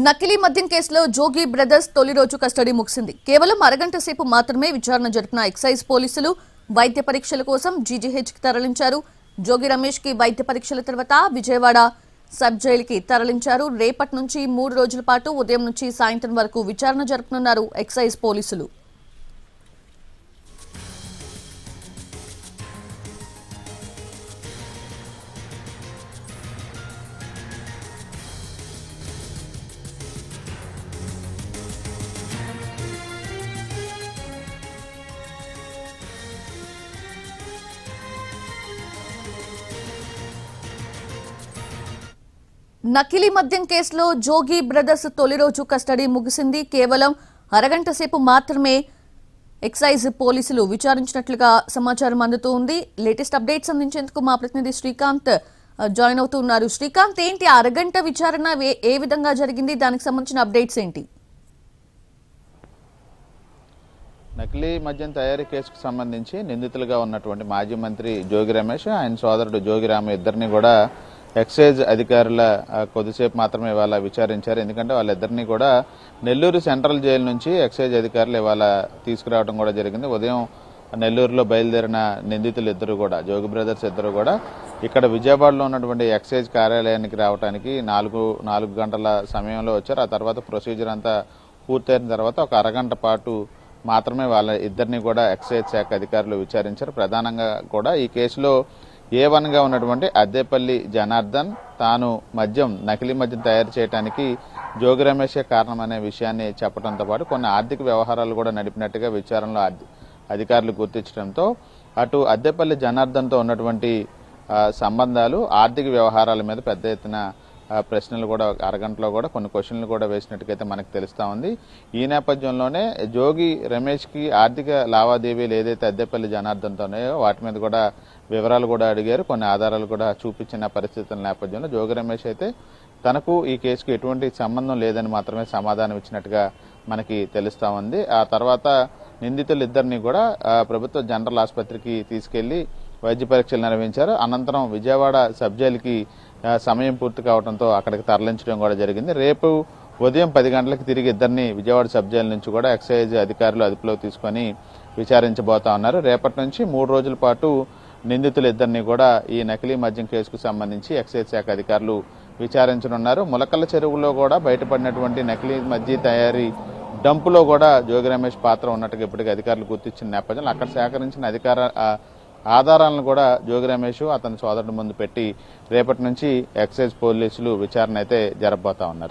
నకిలీ మద్యం కేసులో జోగి బ్రదర్స్ తొలి రోజు కస్టడీ ముగిసింది. కేవలం అరగంట సేపు మాత్రమే విచారణ జరిపిన ఎక్సైజ్ పోలీసులు వైద్య పరీక్షల కోసం జీజీహెచ్ కి తరలించారు. జోగి రమేష్ కి వైద్య పరీక్షల తర్వాత విజయవాడ సబ్ జైలుకి తరలించారు. రేపటి నుంచి 3 రోజుల పాటు ఉదయం నుంచి సాయంత్రం వరకు విచారణ జరుపనున్నారు ఎక్సైజ్ పోలీసులు. నకిలీ మద్యం కేసులో జోగి బ్రదర్స్ తొలి రోజు కస్టడీ ముగిసింది. కేవలం అరగంట సేపు మాత్రమే ఎక్సైజ్ పోలీసులు విచారించినట్లుగా సమాచారం అందుతూ ఉంది. లేటెస్ట్ అప్డేట్స్ అందించేందుకు మా ప్రతినిధి శ్రీకాంత్ జాయిన్ అవుతూ ఉన్నారు. శ్రీకాంత్, ఏంటి అరగంట విచారణ ఏ విధంగా జరిగింది? దానికి సంబంధించిన అప్డేట్స్ ఏంటి? నకిలీ మద్యం తయారీ కేసుకు సంబంధించి నిందితులుగా ఉన్నటువంటి మాజీ మంత్రి జోగి రమేష్, ఆయన సోదరుడు జోగి రాము ఇద్దరిని కూడా ఎక్సైజ్ అధికారుల కొద్దిసేపు మాత్రమే ఇవాళ విచారించారు. ఎందుకంటే వాళ్ళిద్దరినీ కూడా నెల్లూరు సెంట్రల్ జైలు నుంచి ఎక్సైజ్ అధికారులు ఇవాళ తీసుకురావడం కూడా జరిగింది. ఉదయం నెల్లూరులో బయలుదేరిన నిందితులు ఇద్దరు కూడా, జోగి బ్రదర్స్ ఇద్దరు కూడా ఇక్కడ విజయవాడలో ఉన్నటువంటి ఎక్సైజ్ కార్యాలయానికి రావడానికి 4 గంటల సమయంలో వచ్చారు. ఆ తర్వాత ప్రొసీజర్ అంతా పూర్తయిన తర్వాత ఒక అరగంట పాటు మాత్రమే వాళ్ళ ఇద్దరిని కూడా ఎక్సైజ్ శాఖ అధికారులు విచారించారు. ప్రధానంగా కూడా ఈ కేసులో A1గా ఉన్నటువంటి అద్దేపల్లి జనార్దన్ తాను నకిలీ మద్యం తయారు చేయడానికి జోగి రమేషే కారణం అనే విషయాన్ని చెప్పడంతో పాటు కొన్ని ఆర్థిక వ్యవహారాలు కూడా నడిపినట్టుగా విచారణలో అధికారులు గుర్తించడంతో అటు అద్దేపల్లి జనార్దన్తో ఉన్నటువంటి సంబంధాలు, ఆర్థిక వ్యవహారాల మీద పెద్ద ఎత్తున ప్రశ్నలు కూడా అరగంటలో కూడా కొన్ని క్వశ్చన్లు కూడా వేసినట్టుగైతే మనకు తెలుస్తా ఉంది. ఈ నేపథ్యంలోనే జోగి రమేష్కి ఆర్థిక లావాదేవీలు ఏదైతే అద్దేపల్లి జనార్దన్తోనేయో వాటి మీద కూడా వివరాలు కూడా అడిగారు. కొన్ని ఆధారాలు కూడా చూపించిన పరిస్థితుల నేపథ్యంలో జోగి రమేష్ అయితే తనకు ఈ కేసుకు ఎటువంటి సంబంధం లేదని మాత్రమే సమాధానం ఇచ్చినట్టుగా మనకి తెలుస్తా ఉంది. ఆ తర్వాత నిందితులిద్దరినీ కూడా ప్రభుత్వ జనరల్ ఆసుపత్రికి తీసుకెళ్లి వైద్య పరీక్షలు నిర్వహించారు. అనంతరం విజయవాడ సబ్ జైలుకి సమయం పూర్తి కావడంతో అక్కడికి తరలించడం కూడా జరిగింది. రేపు ఉదయం 10 గంటలకు తిరిగి ఇద్దరిని విజయవాడ సబ్ జైలు నుంచి కూడా ఎక్సైజ్ అధికారులు అదుపులోకి తీసుకొని విచారించబోతా ఉన్నారు. రేపటి నుంచి 3 రోజుల పాటు నిందితులు ఇద్దరిని కూడా ఈ నకిలీ మద్యం కేసుకు సంబంధించి ఎక్సైజ్ శాఖ అధికారులు విచారించనున్నారు. ములకల చెరువులో కూడా బయటపడినటువంటి నకిలీ మద్యం తయారీ డంపులో కూడా జోగి రమేష్ పాత్ర ఉన్నట్టుగా ఇప్పటికీ అధికారులు గుర్తించిన నేపథ్యంలో అక్కడ సేకరించిన ఆధారాలను కూడా జోగి రమేష్ అతని సోదరుడి ముందు పెట్టి రేపటి నుంచి ఎక్సైజ్ పోలీసులు విచారణ అయితే జరపబోతా ఉన్నారు.